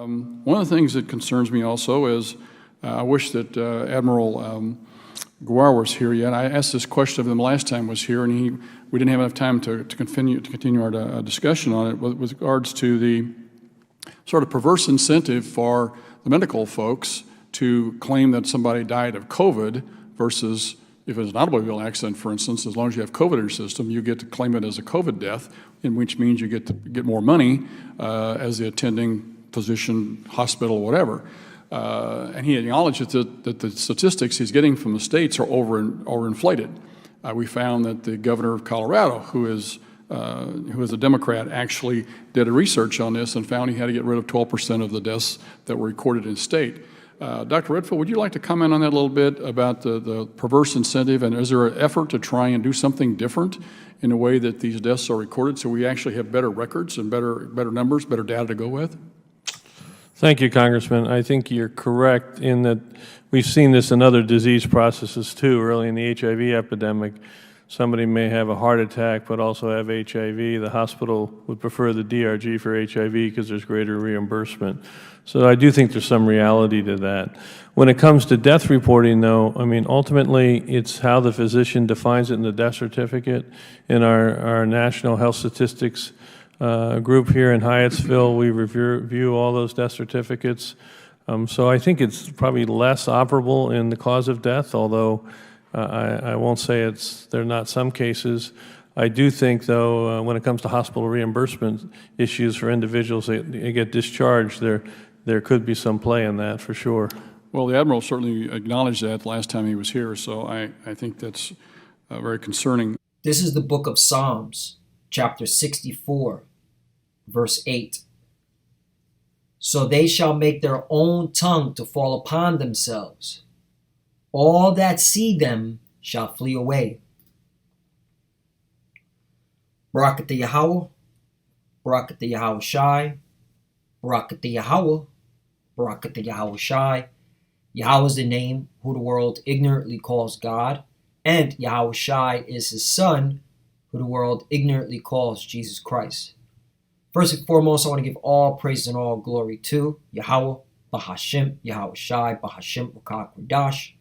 One of the things that concerns me also is I wish that Admiral Guar was here yet. I asked this question of him last time was here, and we didn't have enough time to continue our discussion on it with regards to the sort of perverse incentive for the medical folks to claim that somebody died of COVID versus if it's an automobile accident, for instance, as long as you have COVID in your system, you get to claim it as a COVID death, in which means you get to get more money as the attending physician, hospital, whatever. And he acknowledged that the statistics he's getting from the states are overinflated. We found that the governor of Colorado, who is a Democrat, actually did a research on this and found he had to get rid of 12% of the deaths that were recorded in state. Dr. Redfield, would you like to comment on that a little bit about the perverse incentive, and is there an effort to try and do something different in the way that these deaths are recorded so we actually have better records and better numbers, better data to go with? Thank you, Congressman. I think you're correct in that we've seen this in other disease processes too. Early in the HIV epidemic, somebody may have a heart attack but also have HIV. The hospital would prefer the DRG for HIV because there's greater reimbursement. So I do think there's some reality to that. When it comes to death reporting, though, I mean, ultimately it's how the physician defines it in the death certificate. In our National Health Statistics group here in Hyattsville, we review all those death certificates. So I think it's probably less operable in the cause of death, although I won't say there are not some cases. I do think, though, when it comes to hospital reimbursement issues for individuals that get discharged, there could be some play in that for sure. Well, the Admiral certainly acknowledged that last time he was here, so I think that's very concerning. This is the book of Psalms, chapter 64, verse 8. So they shall make their own tongue to fall upon themselves. All that see them shall flee away. Barakatha Yahweh, Barakatha Yahweh Shai, Barakatha Yahweh, Barakatha Yahweh Shai. Yahweh is the name who the world ignorantly calls God, and Yahweh Shai is his son, who the world ignorantly calls Jesus Christ. First and foremost, I want to give all praise and all glory to Yahweh, Bahashim, Yahweh Shai, Bahashim, Wakak, Radash.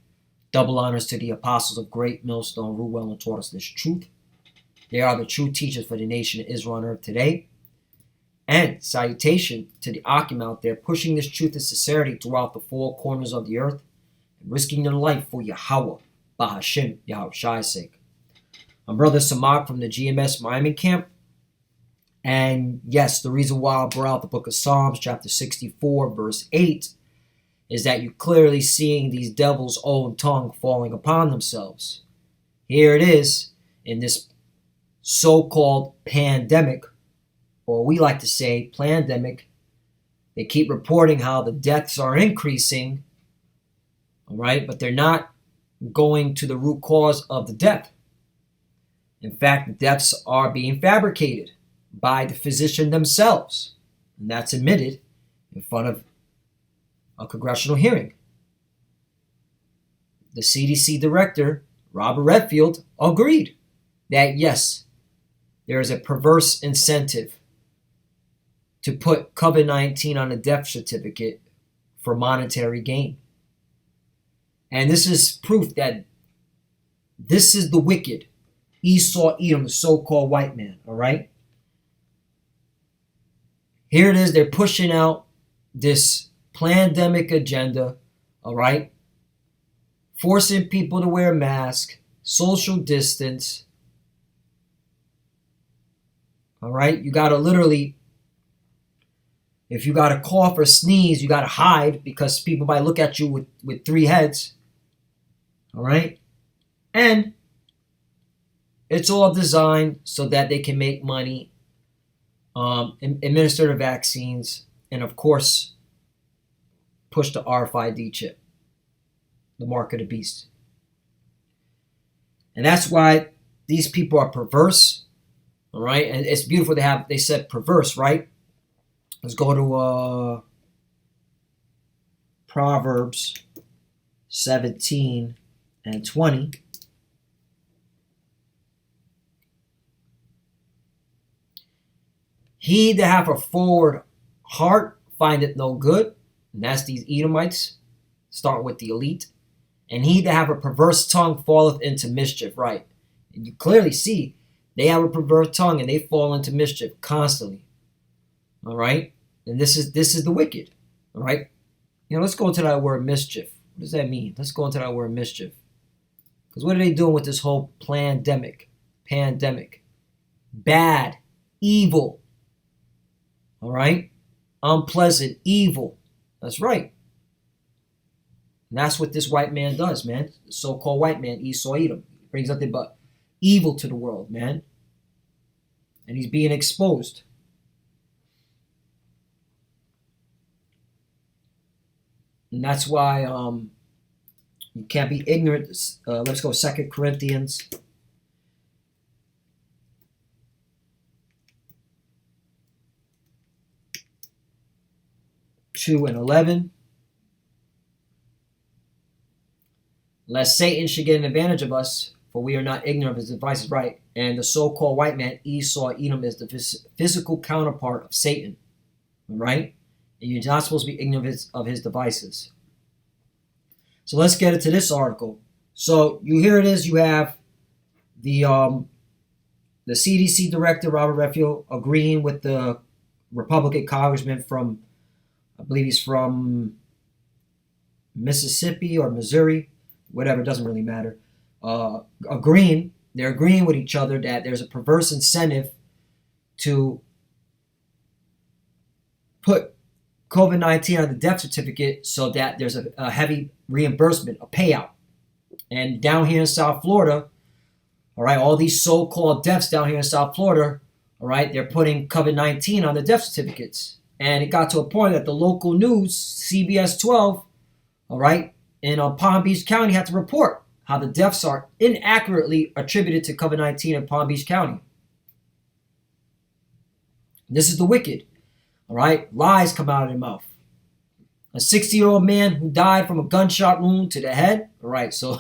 Double honors to the apostles of great millstone who well and taught us this truth. They are the true teachers for the nation of Israel on earth today. And salutation to the Akim out there pushing this truth and sincerity throughout the four corners of the earth and risking their life for Yahweh, Bahashim, Yahweh Shai's sake. I'm Brother Samak from the GMS Miami camp. And yes, the reason why I brought out the book of Psalms, chapter 64, verse 8, is that you're clearly seeing these devils' own tongue falling upon themselves. Here it is in this so-called pandemic, or we like to say plandemic. They keep reporting how the deaths are increasing, all right, but they're not going to the root cause of the death. In fact, the deaths are being fabricated by the physician themselves, and that's admitted in front of a congressional hearing. The CDC director, Robert Redfield, agreed that yes, there is a perverse incentive to put COVID-19 on a death certificate for monetary gain. And this is proof that this is the wicked Esau Edom, the so-called white man, all right? Here it is, they're pushing out this plandemic agenda, all right? Forcing people to wear masks, social distance, all right? You got to literally, if you got to cough or sneeze, you got to hide because people might look at you with three heads, all right? And it's all designed so that they can make money, administer the vaccines, and of course, push the RFID chip, the mark of the beast. And that's why these people are perverse, all right? And it's beautiful they said perverse, right? Let's go to Proverbs 17 and 20. He that hath a forward heart findeth no good, and that's these Edomites, starting with the elite. And he that have a perverse tongue falleth into mischief, right? And you clearly see they have a perverse tongue and they fall into mischief constantly. All right? And this is the wicked. All right? Let's go into that word mischief. What does that mean? Let's go into that word mischief. Because what are they doing with this whole pandemic? Bad, evil. All right? Unpleasant, evil. That's right. And that's what this white man does, man. The so-called white man, Esau Edom. He brings nothing but evil to the world, man. And he's being exposed. And that's why you can't be ignorant. Let's go 2 Corinthians 2:11. Lest Satan should get an advantage of us, for we are not ignorant of his devices, right? And the so-called white man, Esau Edom, is the physical counterpart of Satan, right? And you're not supposed to be ignorant of his devices. So let's get into this article. So here it is. You have the CDC director, Robert Redfield, agreeing with the Republican congressman from, I believe he's from Mississippi or Missouri, whatever, it doesn't really matter. They're agreeing with each other that there's a perverse incentive to put COVID-19 on the death certificate so that there's a heavy reimbursement, a payout. And down here in South Florida, all right, all these so-called deaths down here in South Florida, all right, they're putting COVID-19 on the death certificates. And it got to a point that the local news, CBS 12, all right, in Palm Beach County had to report how the deaths are inaccurately attributed to COVID-19 in Palm Beach County. This is the wicked, all right? Lies come out of their mouth. A 60-year-old man who died from a gunshot wound to the head, all right, so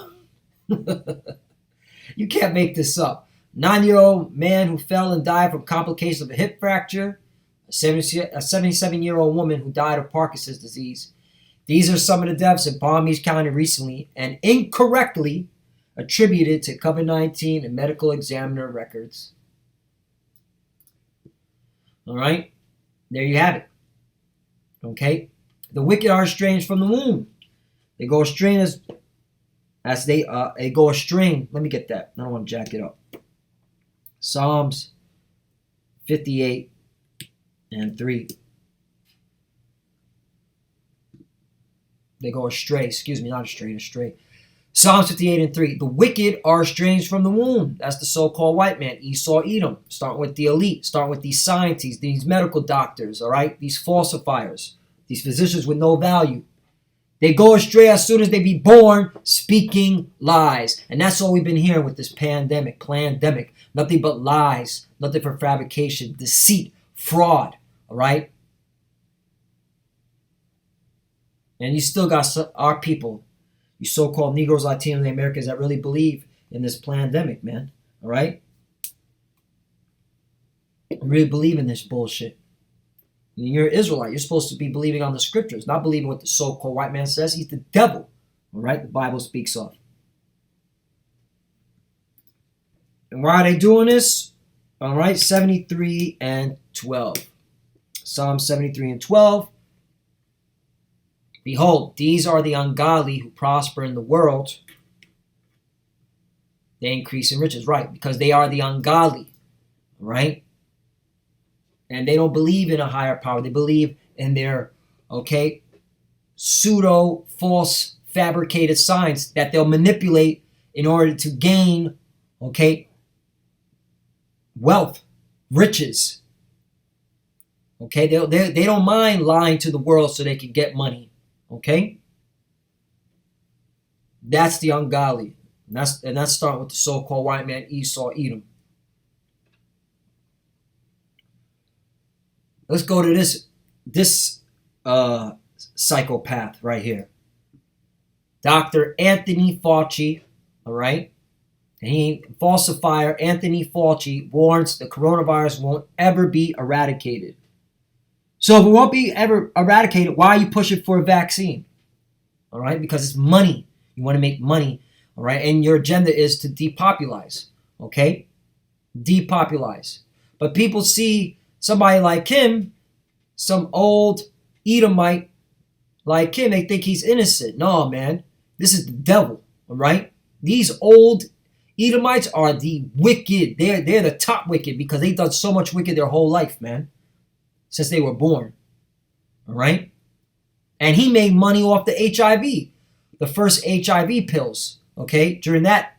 you can't make this up. 9-year-old man who fell and died from complications of a hip fracture. A 77-year-old woman who died of Parkinson's disease. These are some of the deaths in Palm Beach County recently and incorrectly attributed to COVID-19 and medical examiner records. All right, there you have it. Okay, the wicked are estranged from the womb. They go astray as they go astray. Let me get that. I don't want to jack it up. Psalms 58:3. They go astray. Excuse me, not astray. Psalms 58:3. The wicked are estranged from the womb. That's the so-called white man, Esau Edom. Starting with the elite. Starting with these scientists, these medical doctors, all right? These falsifiers, these physicians with no value. They go astray as soon as they be born, speaking lies. And that's all we've been hearing with this pandemic. Nothing but lies. Nothing but fabrication, deceit, fraud, all right? And you still got our people, you so-called Negroes, Latinos, and Americans that really believe in this pandemic, man. All right? Really believe in this bullshit. And you're an Israelite. You're supposed to be believing on the scriptures, not believing what the so-called white man says. He's the devil. All right? The Bible speaks of. And why are they doing this? All right? 73:12. Psalm 73:12. Behold, these are the ungodly who prosper in the world. They increase in riches, right? Because they are the ungodly, right? And they don't believe in a higher power. They believe in their, pseudo, false, fabricated science that they'll manipulate in order to gain, wealth, riches. They don't mind lying to the world so they can get money. Okay? That's the ungodly. And that's starting with the so-called white man, Esau Edom. Let's go to this psychopath right here. Dr. Anthony Fauci, all right? And falsifier Anthony Fauci warns the coronavirus won't ever be eradicated. So if it won't be ever eradicated, why are you pushing for a vaccine? All right, because it's money. You want to make money, all right? And your agenda is to depopulize, okay? Depopulize. But people see somebody like him, some old Edomite like him, they think he's innocent. No, man, this is the devil, all right? These old Edomites are the wicked. They're the top wicked because they've done so much wicked their whole life, man, since they were born, all right? And he made money off the HIV, the first HIV pills, okay, during that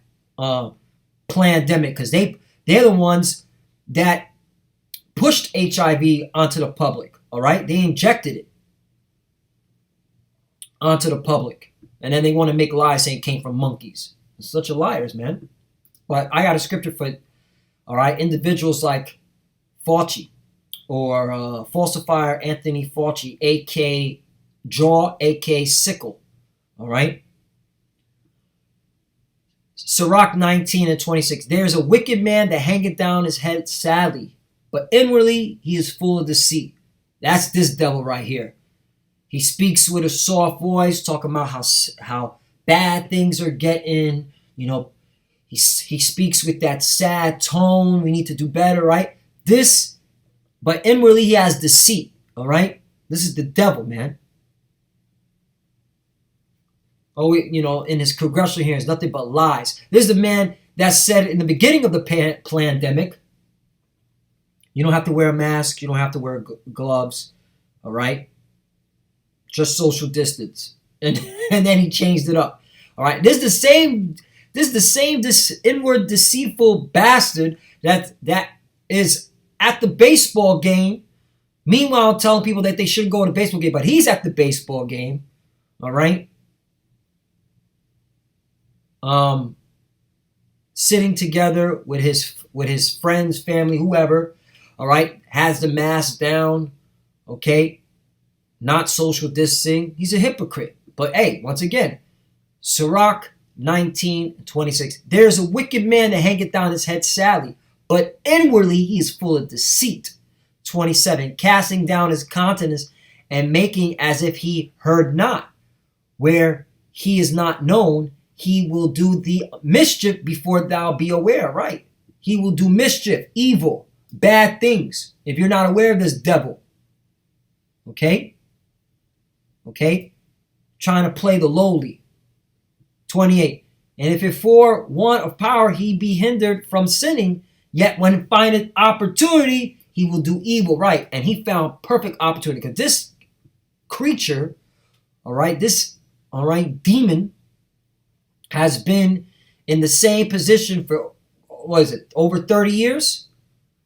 pandemic, because they're the ones that pushed HIV onto the public, all right? They injected it onto the public. And then they want to make lies saying it came from monkeys. It's such a liars, man. But I got a scripture for, all right, individuals like Fauci or falsifier Anthony Fauci, a.k.a. Jaw, a.k.a. Sickle, all right? Sirach 19 and 26. There is a wicked man that hangeth down his head sadly, but inwardly he is full of deceit. That's this devil right here. He speaks with a soft voice, talking about how bad things are getting. You know, he speaks with that sad tone. We need to do better, right? But inwardly he has deceit, all right? This is the devil, man. Oh, you know, in his congressional hearings, nothing but lies. This is the man that said in the beginning of the pandemic, you don't have to wear a mask, you don't have to wear gloves, all right? Just social distance. And then he changed it up. All right. This is the same inward deceitful bastard that is at the baseball game. Meanwhile, telling people that they shouldn't go to the baseball game, but he's at the baseball game. All right. Sitting together with his friends, family, whoever. All right. Has the mask down. Okay. Not social distancing. He's a hypocrite. But hey, once again, Sirach 19:26. There's a wicked man that hangeth down his head sadly, but inwardly he is full of deceit. 27. Casting down his countenance and making as if he heard not. Where he is not known, he will do the mischief before thou be aware. Right? He will do mischief, evil, bad things. If you're not aware of this devil. Okay? Okay? Trying to play the lowly. 28. And if it for want of power he be hindered from sinning, yet when he findeth opportunity, he will do evil. Right? And he found perfect opportunity. Because this creature, all right, demon has been in the same position for, what is it, over 30 years?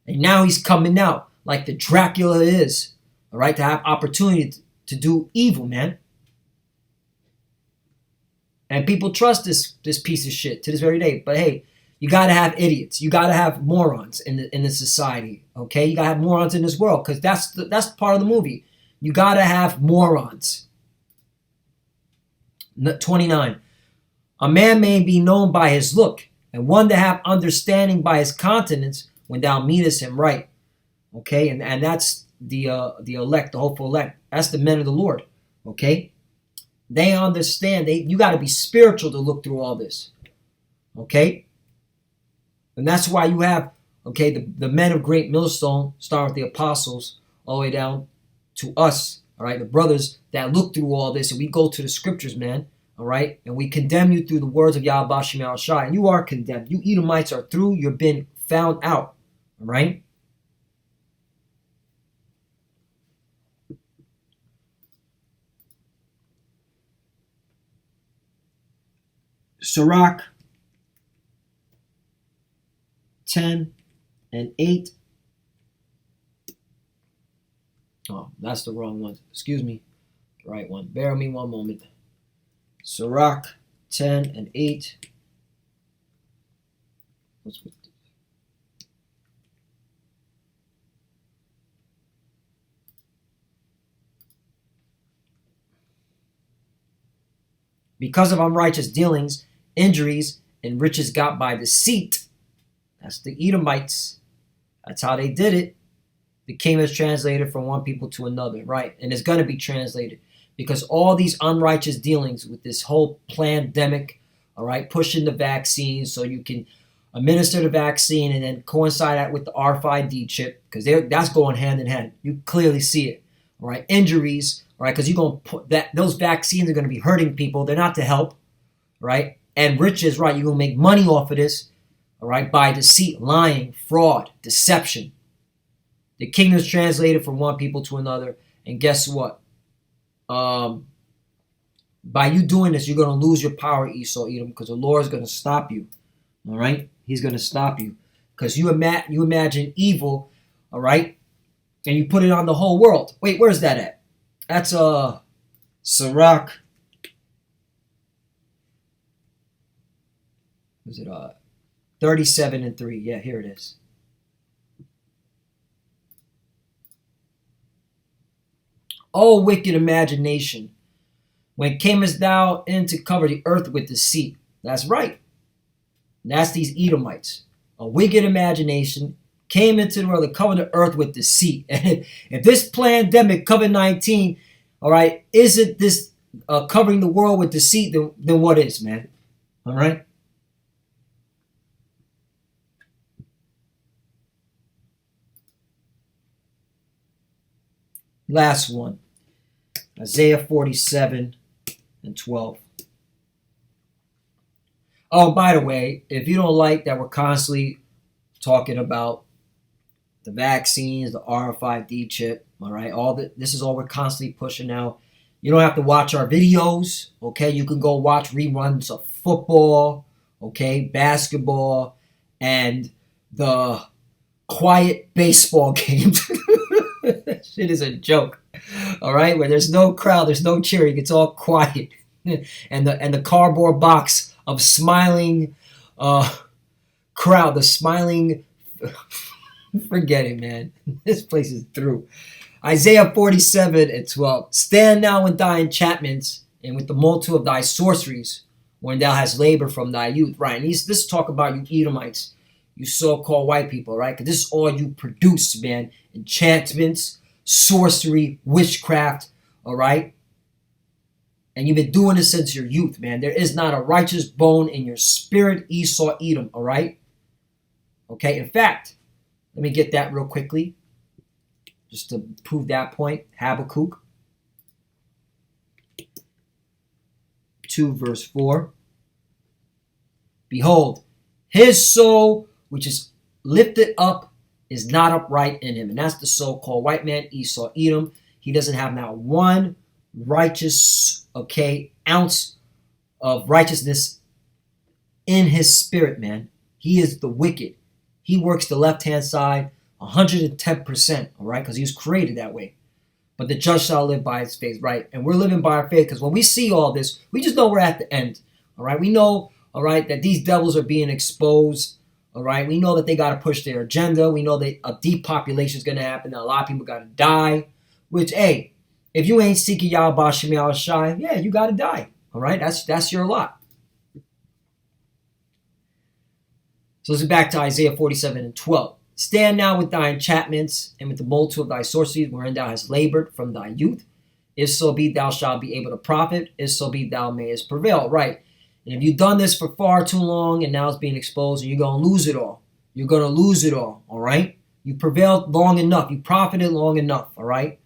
And now he's coming out like the Dracula is, all right, to have opportunity to do evil, man. And people trust this piece of shit to this very day. But hey, you got to have idiots. You got to have morons in the society, okay? You got to have morons in this world because that's part of the movie. You got to have morons. 29. A man may be known by his look, and one to have understanding by his countenance when thou meetest him right. Okay, and that's the elect, the hopeful elect. That's the men of the Lord. Okay, they understand. You got to be spiritual to look through all this. Okay, and that's why you have the men of great millstone, starting with the apostles, all the way down to us. All right, the brothers that look through all this, and we go to the scriptures, man. All right, and we condemn you through the words of Yahweh Shem Shai, and you are condemned. You Edomites are through. You've been found out. All right. Sirach 10 and 8. Oh, that's the wrong one. Excuse me. The right one. Bear with me one moment. Sirach 10 and 8. What's with this? Because of unrighteous dealings, injuries, and riches got by deceit. That's the Edomites. That's how they did it. The kingdom is translated from one people to another, right? And it's going to be translated because all these unrighteous dealings with this whole pandemic, all right, pushing the vaccine so you can administer the vaccine and then coincide that with the RFID chip because that's going hand in hand. You clearly see it, all right? Injuries, all right, because you're going to put that those vaccines are going to be hurting people. They're not to help, right? And riches, right? You're going to make money off of this, all right, by deceit, lying, fraud, deception. The kingdom is translated from one people to another. And guess what? By you doing this, you're going to lose your power, Esau, Edom, because the Lord is going to stop you. All right? He's going to stop you. Because you imagine evil, all right? And you put it on the whole world. Wait, where's that at? That's Sirach. Was it 37:3? Yeah, here it is. O wicked imagination, when camest thou in to cover the earth with deceit? That's right. That's these Edomites. A wicked imagination came into the world to cover the earth with deceit. And if this pandemic, COVID-19, all right, isn't this covering the world with deceit, then what is, man? All right? Last one. Isaiah 47:12. Oh, by the way, if you don't like that we're constantly talking about the vaccines, the RFID chip, all right, this is all we're constantly pushing now. You don't have to watch our videos, okay? You can go watch reruns of football, okay, basketball, and the quiet baseball games. That shit is a joke. All right, where there's no crowd, there's no cheering, it's all quiet, and the cardboard box of smiling crowd, the smiling. Forget it, man. This place is through. Isaiah 47:12. Stand now with thy enchantments and with the multitude of thy sorceries, when thou hast labored from thy youth. Right, and this talk about you Edomites, you so-called white people, right? Because this is all you produce, man. Enchantments, sorcery, witchcraft, all right? And you've been doing this since your youth, man. There is not a righteous bone in your spirit, Esau, Edom, all right? Okay, in fact, let me get that real quickly, just to prove that point. Habakkuk 2:4. Behold, his soul, which is lifted up, is not upright in him. And that's the so-called white man, Esau, Edom. He doesn't have not one righteous, okay, ounce of righteousness in his spirit, man. He is the wicked. He works the left-hand side 110%, all right, because he was created that way. But the just shall live by his faith, right? And we're living by our faith because when we see all this, we just know we're at the end, all right? We know, all right, that these devils are being exposed. All right, we know that they got to push their agenda. We know that a depopulation is going to happen. That a lot of people got to die. Which, hey, if you ain't seeking Yahweh Bashim Yahweh Shai, yeah, you got to die. All right, that's your lot. So let's get back to Isaiah 47:12. Stand now with thy enchantments and with the multitude of thy sorceries, wherein thou hast labored from thy youth. If so be thou shalt be able to profit. If so be thou mayest prevail. Right. And if you've done this for far too long and now it's being exposed, and you're going to lose it all. You're going to lose it all right? You prevailed long enough. You profited long enough, all right?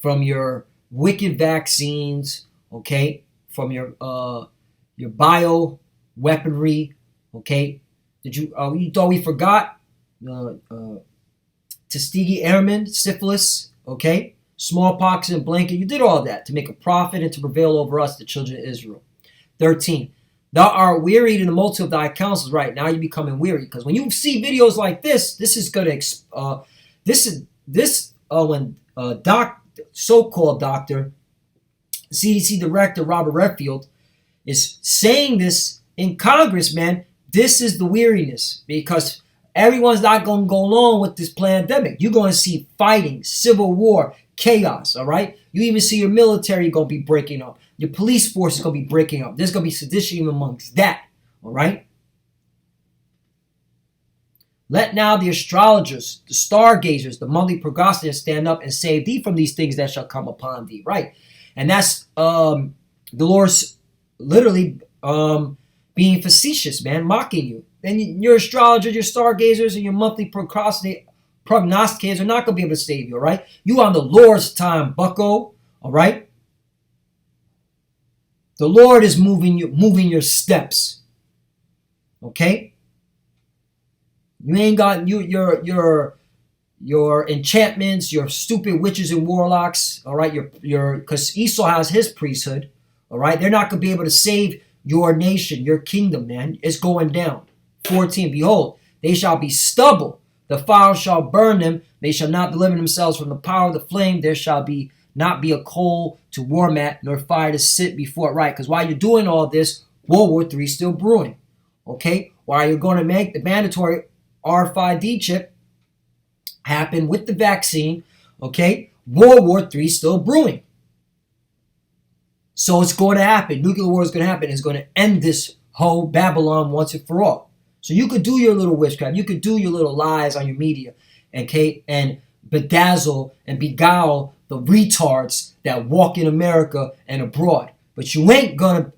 From your wicked vaccines, okay? From your bio weaponry, okay? You thought we forgot? Tuskegee Airmen, syphilis, okay? Smallpox and blanket. You did all that to make a profit and to prevail over us, the children of Israel. 13. Thou art wearied in the multitude of thy counsels. Right now, you're becoming weary because when you see videos like this is going to when so-called doctor, CDC director Robert Redfield is saying this in Congress, man. This is the weariness because everyone's not going to go along with this pandemic. You're going to see fighting, civil war, chaos. All right. You even see your military going to be breaking up. Your police force is going to be breaking up. There's going to be sedition amongst that. All right? Let now the astrologers, the stargazers, the monthly prognosticators stand up and save thee from these things that shall come upon thee. Right. And that's the Lord's literally being facetious, man, mocking you. Then your astrologers, your stargazers, and your monthly prognosticators are not going to be able to save you, all right? You on the Lord's time, bucko, all right? The Lord is moving your steps, okay? You ain't got your enchantments, your stupid witches and warlocks, all right? Because Esau has his priesthood, all right? They're not going to be able to save your nation, your kingdom, man. It's going down. 14, behold, they shall be stubble. The fire shall burn them. They shall not deliver themselves from the power of the flame. There shall not be a coal to warm at, nor fire to sit before it. Right, because while you're doing all this, World War III is still brewing. Okay, while you're going to make the mandatory RFID chip happen with the vaccine, okay, World War III is still brewing. So it's going to happen. Nuclear war is going to happen. It's going to end this whole Babylon once and for all. So you could do your little witchcraft. You could do your little lies on your media, okay, and bedazzle and beguile the retards that walk in America and abroad. But you ain't gonna,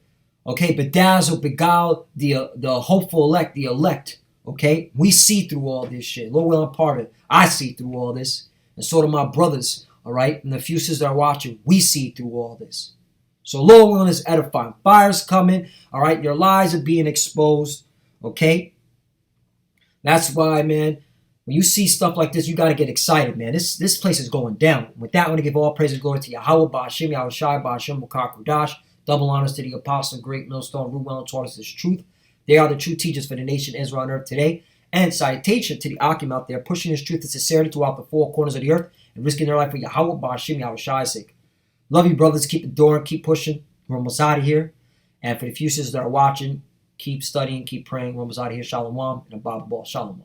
okay, bedazzle, beguile the hopeful elect, the elect, okay? We see through all this shit. Lord will, I'm part of it. I see through all this. And so do my brothers, all right? And the few sisters that are watching, we see through all this. So Lord willing is edifying. Fire's coming, all right? Your lies are being exposed, okay? That's why, man, when you see stuff like this, you got to get excited, man. This place is going down. With that, I want to give all praise and glory to Yahweh, Ba'ashim, Yahweh Shai, Ba'ashim, Mukar Kudash. Double honors to the apostle, great millstone, Ruel, taught us this truth. They are the true teachers for the nation Israel on earth today. And citation to the Akim out there, pushing this truth and sincerity throughout the four corners of the earth and risking their life for Yahweh, Ba'ashim, Yahweh Shai's sake. Love you, brothers. Keep the door, keep pushing. We're almost out of here. And for the few sisters that are watching, keep studying, keep praying. We're almost out of here. Shalom. And Abba Shalom.